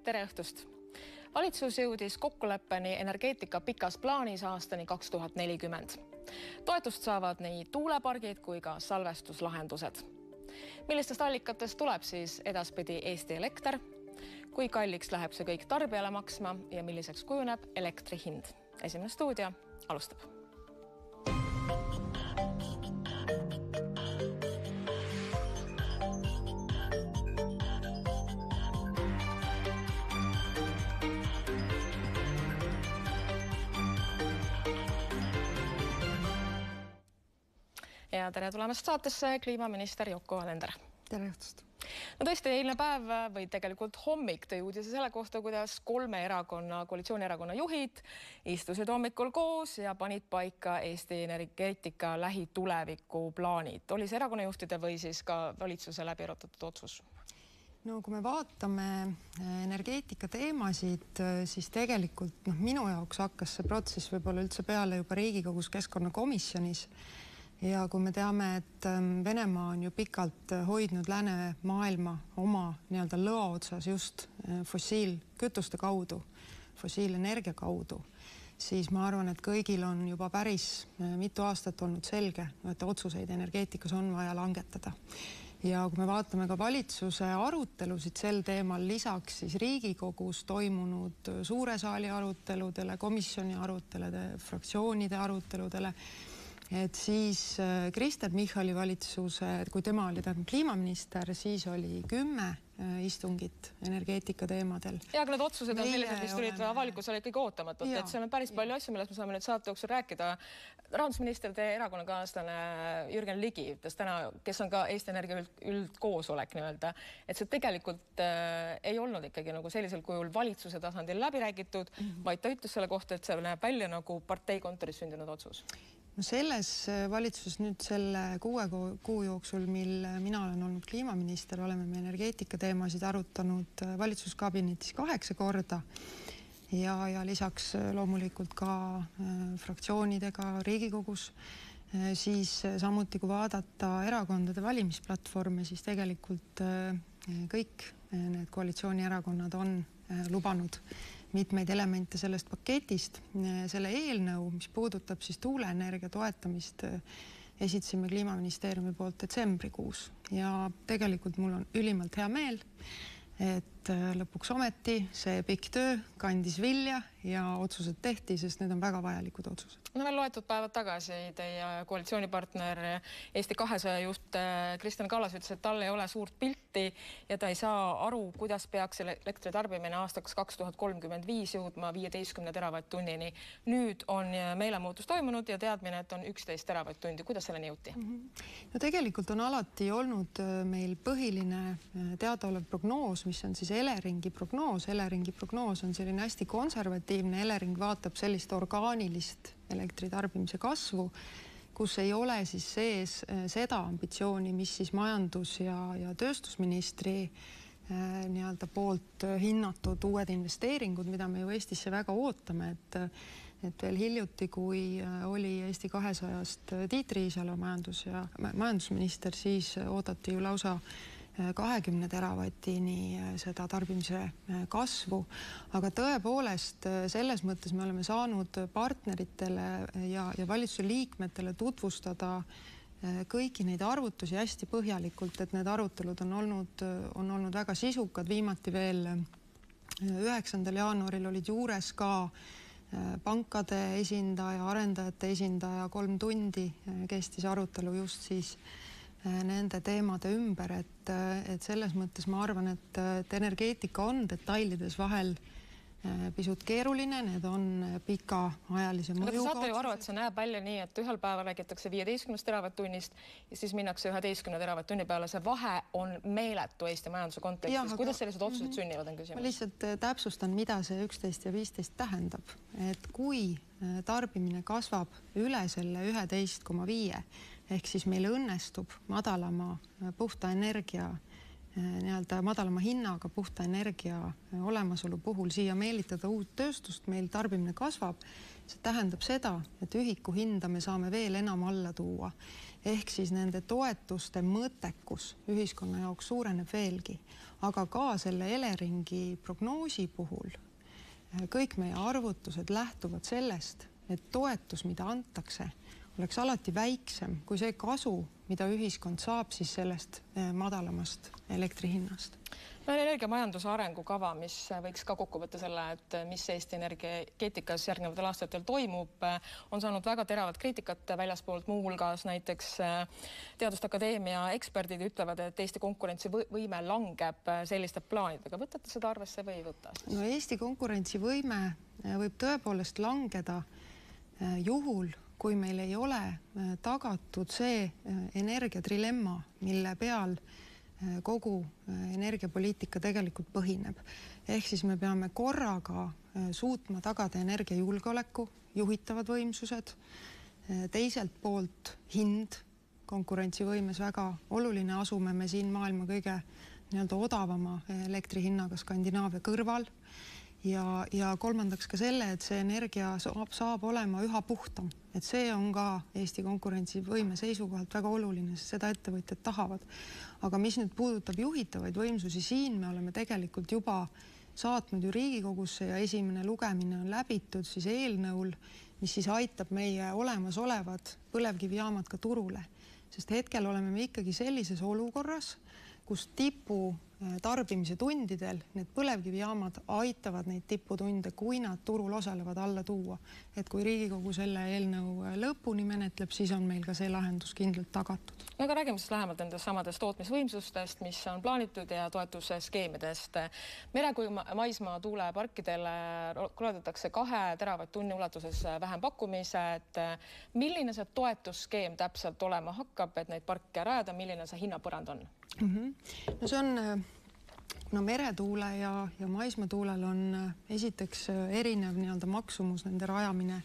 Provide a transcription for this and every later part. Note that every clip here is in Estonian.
Tere õhtust! Valitsus jõudis kokkuleppeni energeetika pikas plaanis aastani 2040. Toetust saavad nii tuulepargid kui ka salvestuslahendused. Millistest allikatest tuleb siis edaspidi Eesti elekter? Kui kalliks läheb see kõik tarbijale maksma ja milliseks kujuneb elektri hind? Esimene stuudio alustab. Ja tere tulemast saatesse kliimaminister Yoko Alender. Tere õhtust. No tõesti, eilne päev või tegelikult hommik tõi uudise selle kohta, kuidas 3 koalitsioonierakonna juhid istusid hommikul koos ja panid paika Eesti energeetika lähituleviku plaanid. Oli see erakonnajuhtide või siis ka valitsuse läbi arutatud otsus? No kui me vaatame energeetika teemasid, siis tegelikult minu jaoks hakkas see protsess võib-olla üldse peale juba Riigikogus keskkonnakomisjonis. Ja kui me teame, et Venemaa on ju pikalt hoidnud läänemaailma oma nii-öelda lõa otsas just fossiilkütuste kaudu, fossiilenergia kaudu, siis ma arvan, et kõigil on juba päris mitu aastat olnud selge, et otsuseid energeetikas on vaja langetada. Ja kui me vaatame ka valitsuse arutelusid sel teemal lisaks siis Riigikogus toimunud suure saali aruteludele, komisjoni aruteludele, fraktsioonide aruteludele, et siis Kristen Michali valitsuse, kui tema oli kliimaminister, siis oli 10 istungit energeetika teemadel. Ja aga need otsused on sellised, mis tulid avalikkusele ikkagi ootamatult, et seal on päris palju asju, millest me saame nüüd saate jooksul rääkida. Rahandusminister, teie erakonnakaaslane Jürgen Ligi ütles täna, kes on ka Eesti Energia üldkoosolek nii-öelda, et see tegelikult ei olnud ikkagi nagu sellisel kujul valitsuse tasandil läbi räägitud, vaid ta ütles selle kohta, et see näeb välja nagu parteikontoris sündinud otsus. No selles valitsuses nüüd selle 6 kuu jooksul, mil mina olen olnud kliimaminister, oleme me energeetika teemasid arutanud valitsuskabinetis 8 korda ja lisaks loomulikult ka fraktsioonidega Riigikogus. Siis samuti, kui vaadata erakondade valimisplatvorme, siis tegelikult kõik need koalitsioonierakonnad on lubanud mitmeid elemente sellest paketist. Selle eelnõu, mis puudutab siis tuuleenergia toetamist, esitasime kliimaministeeriumi poolt detsembrikuus ja tegelikult mul on ülimalt hea meel, et lõpuks ometi see pikk töö kandis vilja ja otsused tehti, sest need on väga vajalikud otsused. No veel loetud päevad tagasi teie koalitsioonipartner Eesti 200 juht Kristen Kallas ütles, et tal ei ole suurt pilti ja ta ei saa aru, kuidas peaks elektritarbimine aastaks 2035 jõudma 15 teravatt-tunnini. Nüüd on meelemuutus toimunud ja teadmine, et on 11 teravatt-tundi. Kuidas selleni jõuti? No tegelikult on alati olnud meil põhiline teadaolev prognoos, mis on siis Eleringi prognoos. Eleringi prognoos on selline hästi konservatiivne. Elering vaatab sellist orgaanilist elektritarbimise kasvu, kus ei ole siis sees seda ambitsiooni, mis siis majandus- ja tööstusministri nii-öelda poolt hinnatud uued investeeringud, mida me ju Eestisse väga ootame, et veel hiljuti, kui oli Eesti 200-st Tiit Riisalo majandusminister, siis oodati ju lausa 20 teravatini seda tarbimise kasvu, aga tõepoolest selles mõttes me oleme saanud partneritele ja valitsuse liikmetele tutvustada kõiki neid arvutusi hästi põhjalikult, et need arutelud on olnud väga sisukad. Viimati veel 9. jaanuaril olid juures ka pankade esindaja, arendajate esindaja, 3 tundi kestis arutelu just siis nende teemade ümber, et selles mõttes ma arvan, et energeetika on detailides vahel pisut keeruline, need on pikaajalise mõjuga. Aga te saate ju aru, et see näeb välja nii, et ühel päeval räägitakse 15 teravatt-tunnist ja siis minnakse 11 teravatt-tunni peale. See vahe on meeletu Eesti majanduse kontekstis. Kuidas sellised otsused sünnivad, on küsimus? Ma lihtsalt täpsustan, mida see 11 ja 15 tähendab. Et kui tarbimine kasvab üle selle 11,5, ehk siis meil õnnestub madalama puhta energia nii-öelda madalama hinnaga puhta energia olemasolu puhul siia meelitada uut tööstust, meil tarbimine kasvab. See tähendab seda, et ühiku hinda me saame veel enam alla tuua. ehk siis nende toetuste mõttekus ühiskonna jaoks suureneb veelgi, aga ka selle Eleringi prognoosi puhul kõik meie arvutused lähtuvad sellest, et toetus, mida antakse, oleks alati väiksem kui see kasu, mida ühiskond saab siis sellest madalamast elektrihinnast. No energiamajanduse arengukava, mis võiks ka kokku võtta selle, et mis Eesti energeetikas järgnevatel aastatel toimub, on saanud väga teravat kriitikat väljaspoolt, muuhulgas näiteks Teaduste Akadeemia eksperdid ütlevad, et Eesti konkurentsivõime langeb selliste plaanidega. Võtate seda arvesse või ei võta? No Eesti konkurentsivõime võib tõepoolest langeda juhul, kui meil ei ole tagatud see energiatrilemma, mille peal kogu energiapoliitika tegelikult põhineb. Ehk siis me peame korraga suutma tagada energiajulgeoleku, juhitavad võimsused, teiselt poolt hind, konkurentsivõimes väga oluline, asume me siin maailma kõige odavama elektrihinnaga Skandinaavia kõrval ja kolmandaks ka selle, et see energia saab olema üha puhtam. Et see on ka Eesti konkurentsivõime seisukohalt väga oluline, sest seda ettevõtjad tahavad. Aga mis nüüd puudutab juhitavaid võimsusi, siin me oleme tegelikult juba saatnud ju Riigikogusse ja esimene lugemine on läbitud siis eelnõul, mis siis aitab meie olemasolevad põlevkivijaamad ka turule. Sest hetkel oleme me ikkagi sellises olukorras, kus tipu tarbimise tundidel need põlevkivijaamad aitavad neid tiputunde, kui nad turul osalevad, alla tuua. Et kui Riigikogu selle eelnõu lõpuni menetleb, siis on meil ka see lahendus kindlalt tagatud. No aga räägime siis lähemalt nendest samadest tootmisvõimsustest, mis on plaanitud ja toetusskeemidest. Mere- kui maismaa tuuleparkidele korraldatakse 2 teravatt-tunni ulatuses vähem pakkumised. Milline see toetusskeem täpselt olema hakkab, et neid parke rajada, milline see hinnapõrand on? No see on, kuna meretuule ja maismaatuulel on esiteks erinev maksumus, nende rajamine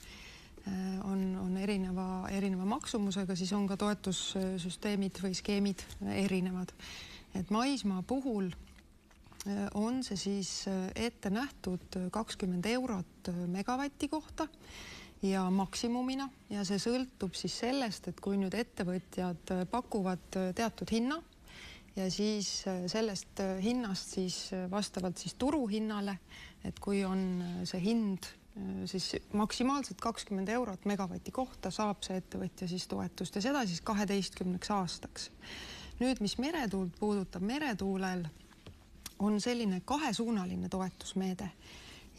on erineva maksumusega, siis on ka toetussüsteemid või skeemid erinevad. Et maismaa puhul on see siis ette nähtud 20 eurot megavatti kohta ja maksimumina ja see sõltub siis sellest, et kui nüüd ettevõtjad pakuvad teatud hinna, ja siis sellest hinnast siis vastavalt siis turuhinnale, et kui on see hind siis maksimaalselt 20 eurot megavati kohta, saab see ettevõtja siis toetust ja seda siis 12 aastaks. Nüüd, mis meretuult puudutab, meretuulel on selline 2-suunaline toetusmeede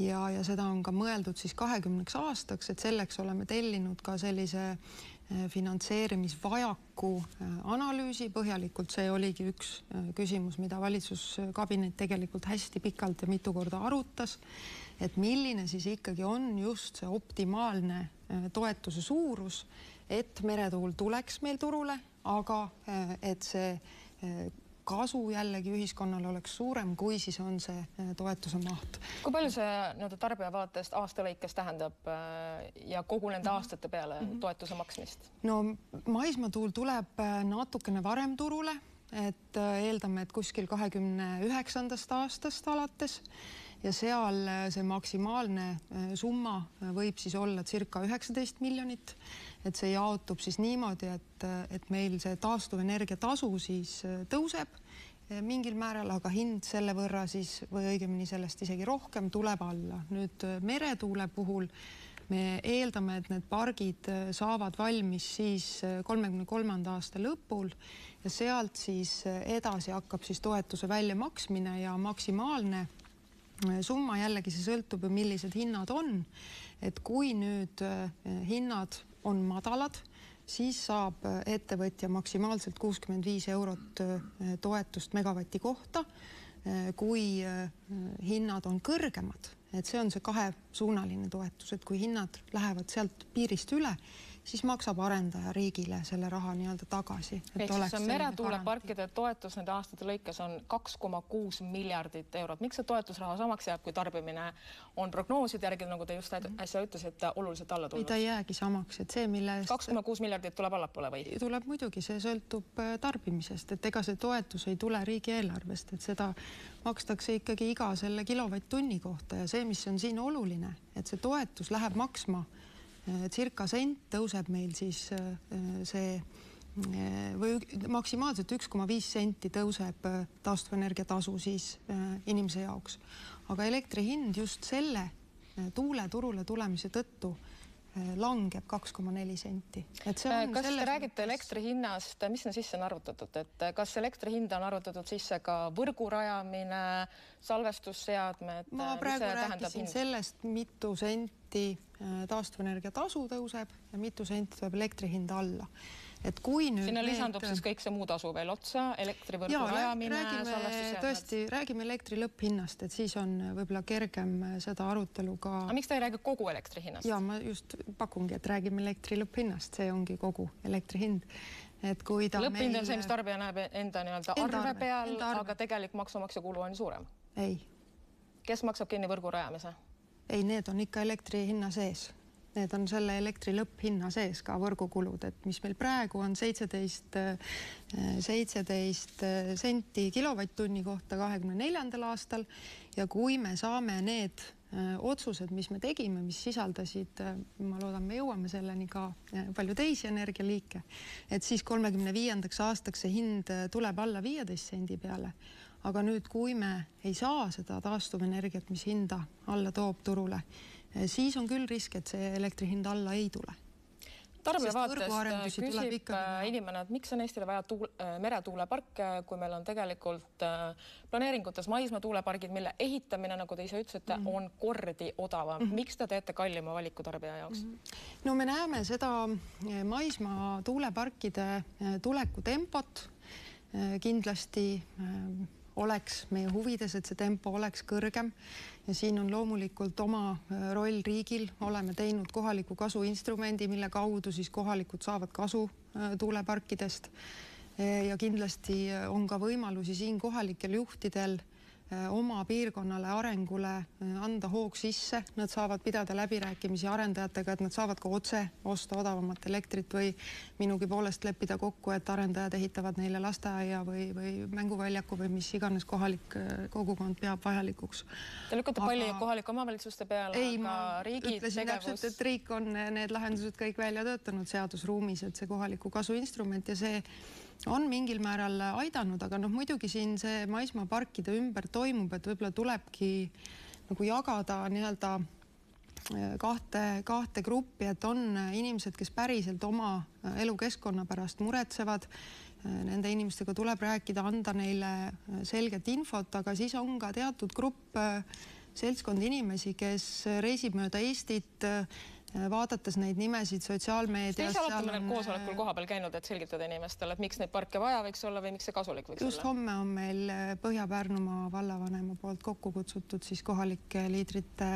ja seda on ka mõeldud siis 20 aastaks, et selleks oleme tellinud ka sellise finantseerimisvajaku analüüsi põhjalikult. See oligi üks küsimus, mida valitsuskabinet tegelikult hästi pikalt ja mitu korda arutas, et milline siis ikkagi on just see optimaalne toetuse suurus, et meretuul tuleks meil turule, aga et see kasu jällegi ühiskonnale oleks suurem, kui siis on see toetuse maht. Kui palju see tarbija vaatest aasta lõikes tähendab ja kogu nende aastate peale toetuse maksmist? No maismaatuul tuleb natukene varem turule, et eeldame, et kuskil 29. aastast alates ja seal see maksimaalne summa võib siis olla circa 19 miljonit. Et see jaotub siis niimoodi, et meil see taastuvenergia tasu siis tõuseb mingil määral, aga hind selle võrra siis, või õigemini sellest isegi rohkem, tuleb alla. Nüüd meretuule puhul me eeldame, et need pargid saavad valmis siis 33. aasta lõpul ja sealt siis edasi hakkab siis toetuse väljamaksmine ja maksimaalne summa jällegi see sõltub, millised hinnad on. Et kui nüüd hinnad on madalad, siis saab ettevõtja maksimaalselt 65 eurot toetust megavati kohta. Kui hinnad on kõrgemad, et see on see 2-suunaline toetus, et kui hinnad lähevad sealt piirist üle, siis maksab arendaja riigile selle raha tagasi. Ehk siis on meretuuleparkide toetus nende aastate lõikes on 2,6 miljardit eurot. Miks see toetusraha samaks jääb, kui tarbimine on prognooside järgi, nagu te just äsja ütlesite, oluliselt alla tulnud? Ei, ta jäägi samaks, et see, mille 2,6 miljardit tuleb allapoole või? Tuleb muidugi, see sõltub tarbimisest, et ega see toetus ei tule riigieelarvest, et seda makstakse ikkagi iga selle kilovatt-tunni kohta ja see, mis on siin oluline, et see toetus läheb maksma circa sent, tõuseb meil siis see või maksimaalselt 1,5 senti tõuseb taastuvenergia tasu siis inimese jaoks. Aga elektri hind just selle tuule turule tulemise tõttu langeb 2,4 senti. Kas te räägite elektri hinnast, mis on sisse arvutatud, et kas elektri hinda on arvutatud sisse ka võrgu rajamine, salvestusseadmed? Ma praegu rääkisin sellest, mitu senti taastuvenergia tasu tõuseb ja mitu senti tuleb elektri hinda alla. Et kui nüüd sinna lisandub siis kõik see muu tasu veel otsa, elektrivõrgu rajamine, salvestusseadmed? Tõesti, räägime elektri lõpphinnast, et siis on võib-olla kergem seda arutelu ka... Aga miks te ei räägi kogu elektri hinnast? Ja, ma just pakungi, et räägime elektri lõpphinnast, see ongi kogu elektri hind. Lõpphind on see, mis tarbija näeb enda arve peal, aga tegelik maksumaksja kulu on suurem? Ei. Kes maksab kinni võrgu rajamise? Ei, need on ikka elektri hinna sees. Need on selle elektri lõpphinna sees ka võrgukulud, et mis meil praegu on 17 senti kilovatt-tunni kohta 24. aastal ja kui me saame need otsused, mis me tegime, mis sisaldasid, ma loodan, me jõuame selleni ka palju teisi energialiike, et siis 35. aastaks see hind tuleb alla 15 sendi peale. Aga nüüd, kui me ei saa seda taastuvenergiat, mis hinda alla toob turule, siis on küll risk, et see elektri hind alla ei tule. Tarbija vaatest küsib inimene, et miks on Eestile vaja meretuuleparke, kui meil on tegelikult planeeringutes maismaa tuulepargid, mille ehitamine, nagu te ise ütlesite, on kordi odavam. Miks te teete kallima valiku tarbija jaoks? No me näeme seda maismaa tuuleparkide tuleku tempot. Kindlasti oleks meie huvides, et see tempo oleks kõrgem ja siin on loomulikult oma roll riigil. Oleme teinud kohaliku kasu instrumendi, mille kaudu siis kohalikud saavad kasu tuuleparkidest ja kindlasti on ka võimalusi siin kohalikel juhtidel oma piirkonnale arengule anda hoog sisse. Nad saavad pidada läbirääkimisi arendajatega, et nad saavad ka otse osta odavamat elektrit või minugi poolest leppida kokku, et arendajad ehitavad neile lasteaia või mänguväljaku või mis iganes kohalik kogukond peab vajalikuks. Te lükkate palli kohalike omavalitsuste peale, aga riigi ütlesin täpselt, et riik on need lahendused kõik välja töötanud seadusruumis, et see kohaliku kasu instrument ja see on mingil määral aidanud, aga muidugi siin see maismaaparkide ümber toimub, et võib-olla tulebki nagu jagada nii-öelda kahte gruppi, et on inimesed, kes päriselt oma elukeskkonna pärast muretsevad. Nende inimestega tuleb rääkida, anda neile selget infot, aga siis on ka teatud grupp seltskond inimesi, kes reisib mööda Eestit, vaadates neid nimesid sotsiaalmeedias. Te ise olete mõnel koosolekul koha peal käinud, et selgitada inimestele, et miks neid parke vaja võiks olla või miks see kasulik võiks olla? Just homme on meil Põhja-Pärnumaa vallavanema poolt kokku kutsutud siis kohalike liidrite,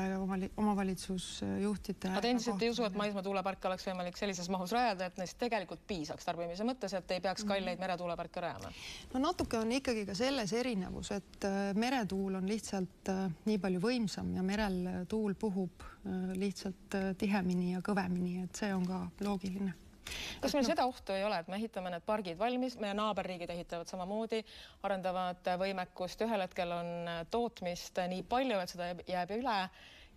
omavalitsusjuhtide. Aga te endiselt ei usu, et maismaa tuuleparke oleks võimalik sellises mahus rajada, et neist tegelikult piisaks tarbimise mõttes, et ei peaks kalleid meretuuleparke rajama? No natuke on ikkagi ka selles erinevus, et meretuul on lihtsalt nii palju võimsam ja merel tuul puhub lihtsalt tihemini ja kõvemini, et see on ka loogiline. Kas meil seda ohtu ei ole, et me ehitame need pargid valmis, meie naaberriigid ehitavad samamoodi, arendavad võimekust, ühel hetkel on tootmist nii palju, et seda jääb üle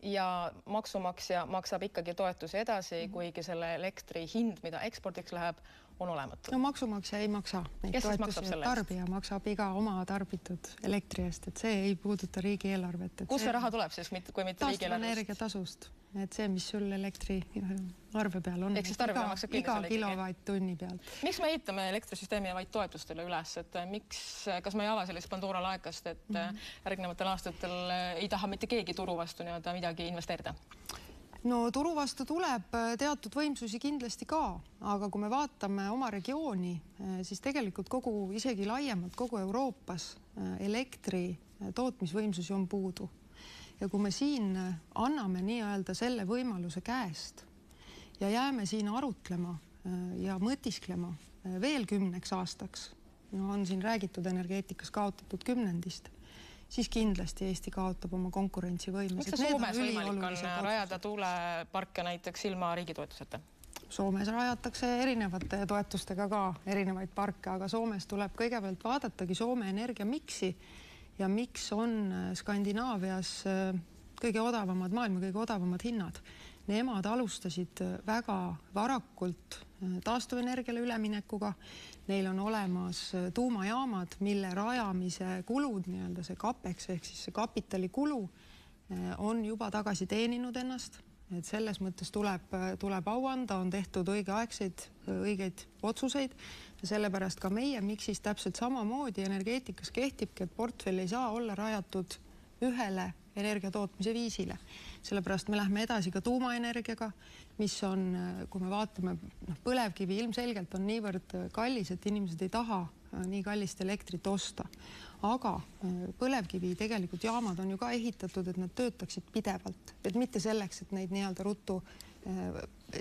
ja maksumaksja maksab ikkagi toetusi edasi, kuigi selle elektri hind, mida ekspordiks läheb, on olematu. No maksumaksja ei maksa. Kes siis maksab selle eest? Tarbija maksab iga oma tarbitud elektri eest, et see ei puuduta riigieelarvet. Kus see raha tuleb siis, kui mitte riigieelarvest? Taastuvenergia tasust. Et see, mis sul elektri arve peal on. Ehk siis tarbija maksab iga kilovatt-tunni pealt. Miks me ehitame elektrisüsteemi vaid toetustele üles? Et kas me ei ava sellist Pandora laekast, et järgnevatel aastatel ei taha mitte keegi turu vastu midagi investeerida? No turu vastu tuleb teatud võimsusi kindlasti ka, aga kui me vaatame oma regiooni, siis tegelikult isegi laiemalt kogu Euroopas elektri tootmisvõimsusi on puudu. Ja kui me siin anname nii-öelda selle võimaluse käest ja jääme siin arutlema ja mõtisklema veel 10 aastaks, on siin räägitud energeetikas kaotatud 10. siis kindlasti Eesti kaotab oma konkurentsivõimes. Miks see Soomes võimalik on rajada tuuleparke näiteks ilma riigi toetuseta? Soomes rajatakse erinevate toetustega ka erinevaid parke, aga Soomes tuleb kõigepealt vaadatagi Soome energiamiksi ja miks on Skandinaavias maailma kõige odavamad hinnad. Nemad alustasid väga varakult taastuvenergiale üleminekuga, neil on olemas tuumajaamad, mille rajamise kulud, nii-öelda see CAPEX ehk siis see kapitalikulu on juba tagasi teeninud ennast, et selles mõttes tuleb au anda, on tehtud õigeid otsuseid ja sellepärast ka meie Mixis täpselt samamoodi energeetikas kehtibki, et portfell ei saa olla rajatud ühele energiatootmise viisile. Sellepärast me lähme edasi ka tuumaenergiaga, mis on, kui me vaatame, põlevkivi ilmselgelt on niivõrd kallis, et inimesed ei taha nii kallist elektrit osta. Aga põlevkivi tegelikult jaamad on ju ka ehitatud, et nad töötaksid pidevalt, et mitte selleks, et neid nii-öelda ruttu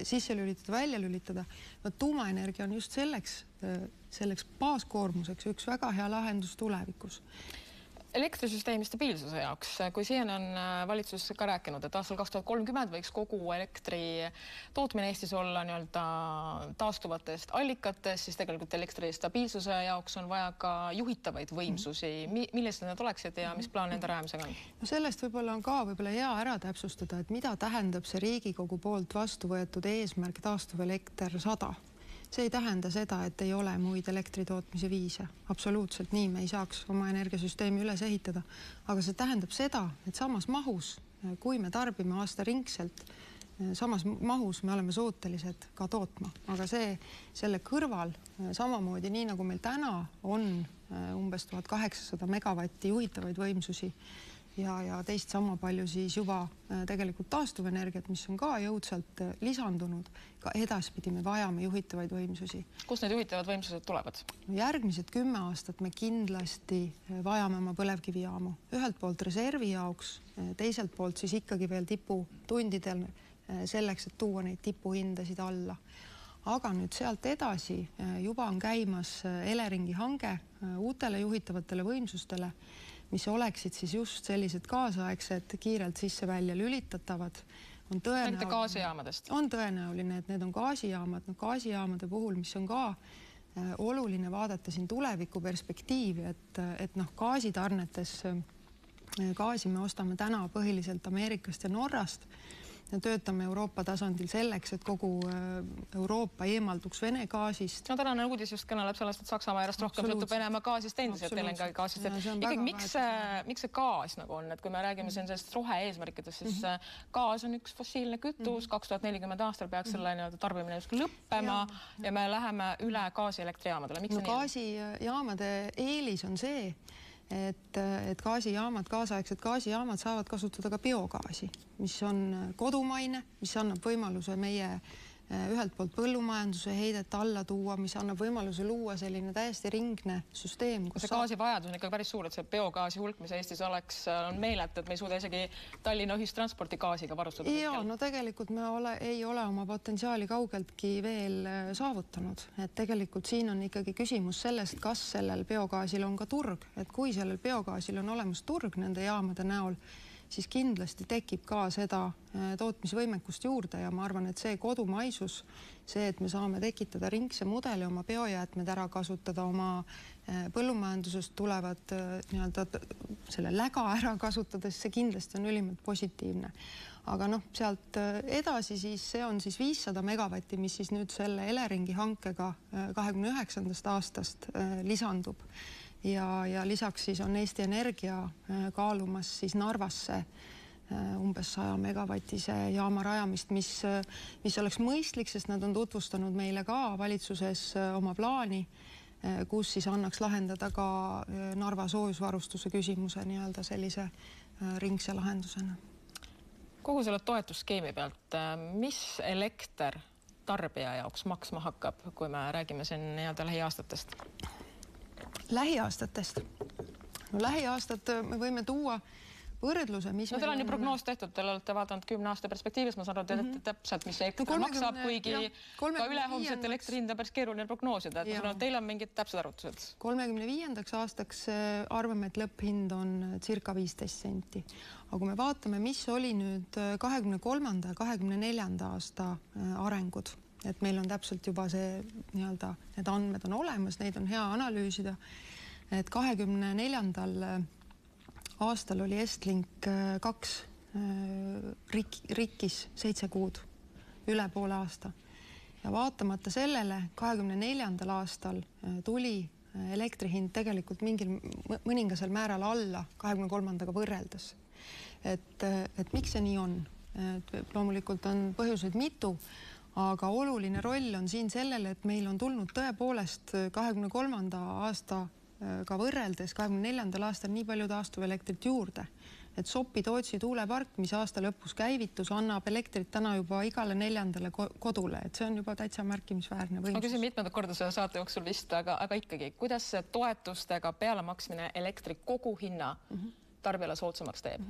sisse lülitada, välja lülitada. Tuumaenergia on just selleks baaskoormuseks üks väga hea lahendus tulevikus. Elektrisüsteemi stabiilsuse jaoks, kui siiani on valitsus ka rääkinud, et aastal 2030 võiks kogu elektri tootmine Eestis olla nii-öelda taastuvatest allikatest, siis tegelikult elektri stabiilsuse jaoks on vaja ka juhitavaid võimsusi. Millised need oleksid ja mis plaan nende rajamisega on? No sellest võib-olla on ka hea ära täpsustada, et mida tähendab see Riigikogu poolt vastu võetud eesmärk taastuvelekter 100. See ei tähenda seda, et ei ole muid elektritootmise viise. Absoluutselt nii me ei saaks oma energiasüsteemi üles ehitada. Aga see tähendab seda, et samas mahus, kui me tarbime aasta ringselt, samas mahus me oleme suutelised ka tootma. Aga selle kõrval samamoodi, nii nagu meil täna on umbes 1800 megavatti juhitavaid võimsusi ja teist sama palju siis juba tegelikult taastuvenergiat, mis on ka jõudsalt lisandunud. Ka edaspidi me vajame juhitavaid võimsusi. Kus need juhitavad võimsused tulevad? Järgmised 10 aastat me kindlasti vajame oma põlevkivijaamu. Ühelt poolt reservi jaoks, teiselt poolt siis ikkagi veel tiputundidel selleks, et tuua neid tipuhindasid alla. Aga nüüd sealt edasi juba on käimas Eleringi hange uutele juhitavatele võimsustele, mis oleksid siis just sellised kaasaegsed, kiirelt sisse-välja lülitatavad. On tõenäoline, et need on gaasijaamad. Gaasijaamade puhul, mis on ka oluline vaadata siin tuleviku perspektiivi, et gaasitarnetes gaasi me ostame täna põhiliselt Ameerikast ja Norrast. Töötame Euroopa tasandil selleks, et kogu Euroopa eemalduks Vene gaasist. No tänane uudis just kõneleb sellest, et Saksamaa järjest rohkem sõltub Venemaa gaasist endiselt, LNG gaasist. Miks see gaas nagu on? Et kui me räägime sellest rohe-eesmärkidest, siis gaas on üks fossiilne kütus. 2040 aastal peaks selle tarbimine just lõppema ja me läheme üle gaasielektrijaamadele. Gaasijaamade eelis on see, et gaasijaamad, kaasaegsed gaasijaamad saavad kasutada ka biogaasi, mis on kodumaine, mis annab võimaluse meie ühelt poolt põllumajanduse heidet alla tuua, mis annab võimaluse luua selline täiesti ringne süsteem. See gaasivajadus on ikka päris suur, et see biogaasi hulk, mis Eestis oleks, on meelet, et me ei suuda isegi Tallinna ühistransporti gaasiga varustada. Ja, no tegelikult me ei ole oma potentsiaali kaugeltki veel saavutanud. Et tegelikult siin on ikkagi küsimus sellest, kas sellel biogaasil on ka turg. Et kui sellel biogaasil on olemas turg nende jaamade näol, siis kindlasti tekib ka seda tootmisvõimekust juurde ja ma arvan, et see kodumaisus, see, et me saame tekitada ringse mudeli, oma biojäätmed ära kasutada, oma põllumajandusest tulevad selle läga ära kasutades, see kindlasti on ülimalt positiivne. Aga sealt edasi siis see on siis 500 megavatti, mis siis nüüd selle Eleringi hankega 29. aastast lisandub. Ja lisaks siis on Eesti Energia kaalumas siis Narvasse umbes 100 megavatise jaama rajamist, mis oleks mõistlik, sest nad on tutvustanud meile ka valitsuses oma plaani, kus siis annaks lahendada ka Narva soojusvarustuse küsimuse nii-öelda sellise ringse lahendusena. Kogu selle toetusskeemi pealt, mis elekter tarbija jaoks maksma hakkab, kui me räägime siin nii-öelda lähiaastatest? Lähiaastatest. Lähiaastat me võime tuua võrdluse, mis... Teil on ju prognoos tehtud, te olete vaadanud 10 aasta perspektiivis, ma saan aru, et täpselt, mis see elekter maksab, kuigi ka ülehomset elektrihinda päris keeruline prognoosida. Teil on mingid täpsed arvutused? 35. aastaks arvame, et lõpphind on circa 15 senti. Aga kui me vaatame, mis oli nüüd 23. ja 24. aasta arengud, et meil on täpselt juba see need andmed on olemas, neid on hea analüüsida, et 24. aastal oli Estlink 2 rikkis 7 kuud, üle poole aasta. ja vaatamata sellele 2024. aastal tuli elektri hind tegelikult mõningasel määral alla 2023. võrreldes. Et miks see nii on? Loomulikult on põhjuseid mitu, aga oluline roll on siin sellele, et meil on tulnud tõepoolest 2023. aastaga võrreldes 2024. aastal nii palju taastuvelektrit juurde, et Sopi-Tootsi tuulepark, mis aasta lõpus käivitus, annab elektrit täna juba igale 4. kodule, et see on juba täitsa märkimisväärne võimsus. Ma küsin mitmendat korda selle saate jooksul vist, aga ikkagi, kuidas see toetustega pealemaksmine elektri kogu hinna tarbijale soodsamaks teeb?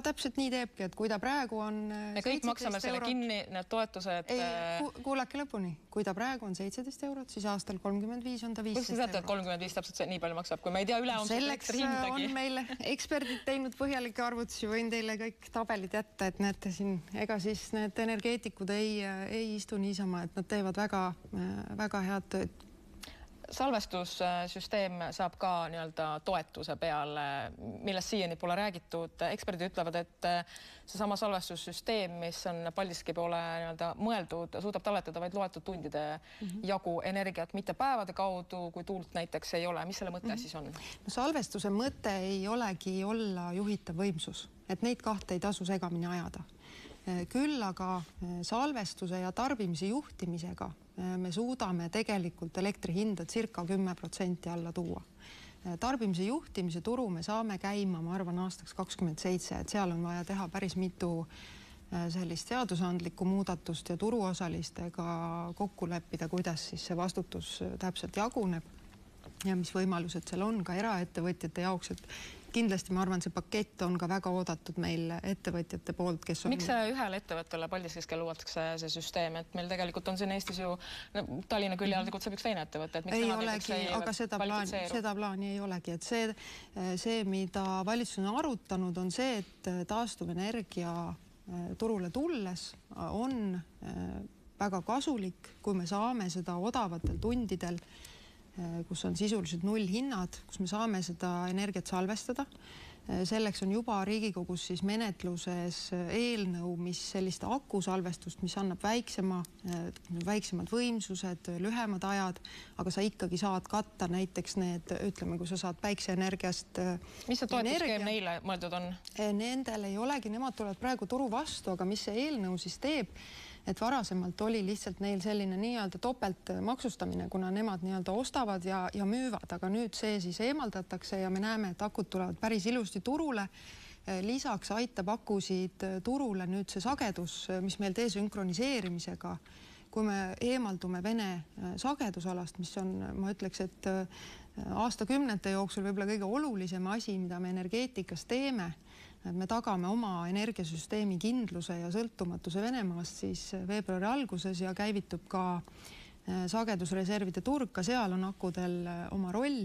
Täpselt nii teebki, et kui ta praegu on me kõik maksame selle kinni, need toetused... Kuulake lõpuni. Kui ta praegu on 17 eurot, siis aastal 35 on ta 15 eurot. Kuidas te teate, et 35 täpselt nii palju maksab, kui me ei tea ülehomset elektri hindagi? Selleks on meil eksperdid teinud põhjalikke arvutusi, võin teile kõik tabelid jätta, et näete siin, ega siis need energeetikud ei istu niisama, et nad teevad väga head tööd. Salvestussüsteem saab ka toetuse peale, millest siiani pole räägitud. Eksperdid ütlevad, et seesama salvestussüsteem, mis on Paldiski poole mõeldud, suudab talletada vaid loetud tundide jagu energiat, mitte päevade kaudu, kui tuult näiteks ei ole. Mis selle mõte siis on? Salvestuse mõte ei olegi olla juhitav võimsus, et neid kahte ei tasu segamini ajada. Küll aga salvestuse ja tarbimise juhtimisega me suudame tegelikult elektri hinda circa 10% alla tuua. Tarbimise juhtimise turu me saame käima, ma arvan, aastaks 2027, et seal on vaja teha päris mitu sellist seadusandlikku muudatust ja turuosalistega kokku leppida, kuidas siis see vastutus täpselt jaguneb ja mis võimalused seal on ka eraettevõtjate jaoks, et kindlasti ma arvan, see pakett on ka väga oodatud meil ettevõtjate poolt, kes on... Miks see ühele ettevõttele Paldiskis luuakse see süsteem, et meil tegelikult on siin Eestis ju Tallinna külje all tegutseb üks teine ettevõte, et miks ei olegi, aga seda plaani ei olegi, et see, mida valitsus on arutanud, on see, et taastuvenergia turule tulles on väga kasulik, kui me saame seda odavatel tundidel, kus on sisuliselt nullhinnad, kus me saame seda energiat salvestada. Selleks on juba Riigikogus siis menetluses eelnõu, mis sellist akusalvestust, mis annab väiksemad võimsused, lühemad ajad, aga sa ikkagi saad katta näiteks need, ütleme, kui sa saad päikseenergiast mis see toetusskeem neile mõeldud on? Nendel ei olegi, nemad tulevad praegu turu vastu, aga mis see eelnõu siis teeb, et varasemalt oli lihtsalt neil selline nii-öelda topelt maksustamine, kuna nemad nii-öelda ostavad ja müüvad, aga nüüd see siis eemaldatakse ja me näeme, et akud tulevad päris ilusti turule. Lisaks aitab akusid turule nüüd see sagedus, mis meil desünkroniseerimisega, kui me eemaldume Vene sagedusalast, mis on, ma ütleks, et aastakümnete jooksul võib-olla kõige olulisem asi, mida me energeetikas teeme, et me tagame oma energiasüsteemi kindluse ja sõltumatuse Venemaast siis veebruari alguses ja käivitub ka sagedusreservide turg, ka seal on akudel oma roll.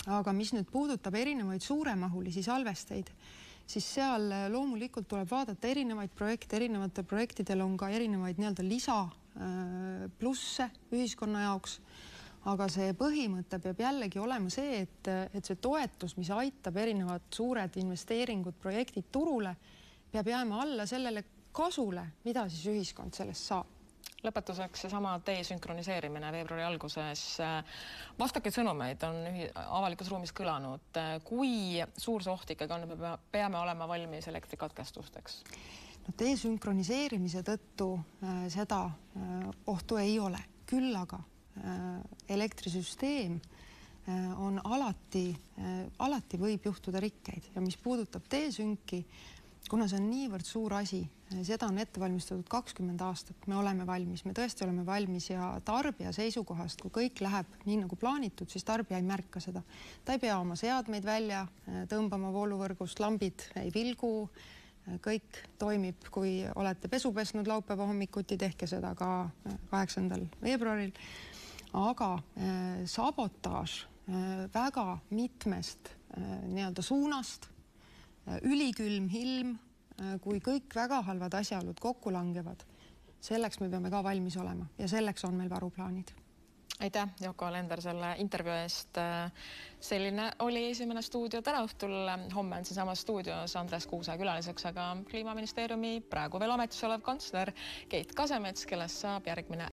Aga mis nüüd puudutab erinevaid suuremahulisi salvesteid, siis seal loomulikult tuleb vaadata erinevaid projekte, erinevatel projektidel on ka erinevaid nii-öelda lisa plusse ühiskonna jaoks. Aga see põhimõte peab jällegi olema see, et see toetus, mis aitab erinevad suured investeeringud, projektid turule, peab jääma alla sellele kasule, mida siis ühiskond sellest saab. Lõpetuseks seesama desünkroniseerimine veebruari alguses. Vastakaid sõnumeid on avalikus ruumis kõlanud. Kui suur see oht ikkagi on, me peame olema valmis elektrikatkestusteks? Desünkroniseerimise tõttu seda ohtu ei ole. Küll aga elektrisüsteem on alati võib juhtuda rikkeid ja mis puudutab desünki, kuna see on niivõrd suur asi, seda on ette valmistatud 20 aastat, me oleme valmis, me tõesti oleme valmis ja tarbija seisukohast, kui kõik läheb nii nagu plaanitud, siis tarbija ei märka seda. Ta ei pea oma seadmeid välja tõmbama vooluvõrgust, lambid ei vilgu, kõik toimib, kui olete pesu pesnud laupäeva hommikuti, tehke seda ka 8. veebruaril. Aga sabotaaž väga mitmest nii-öelda suunast, ülikülm ilm, kui kõik väga halvad asjaolud kokku langevad, selleks me peame ka valmis olema ja selleks on meil varuplaanid. Aitäh, Yoko Alender, selle intervjuu eest. Selline oli esimene stuudio täna õhtul. Homme on siinsamas stuudios Andres Kuuse külaliseks, aga Kliimaministeeriumi praegu veel ametis olev kantsler Keit Kasemets, kellest saab järgmine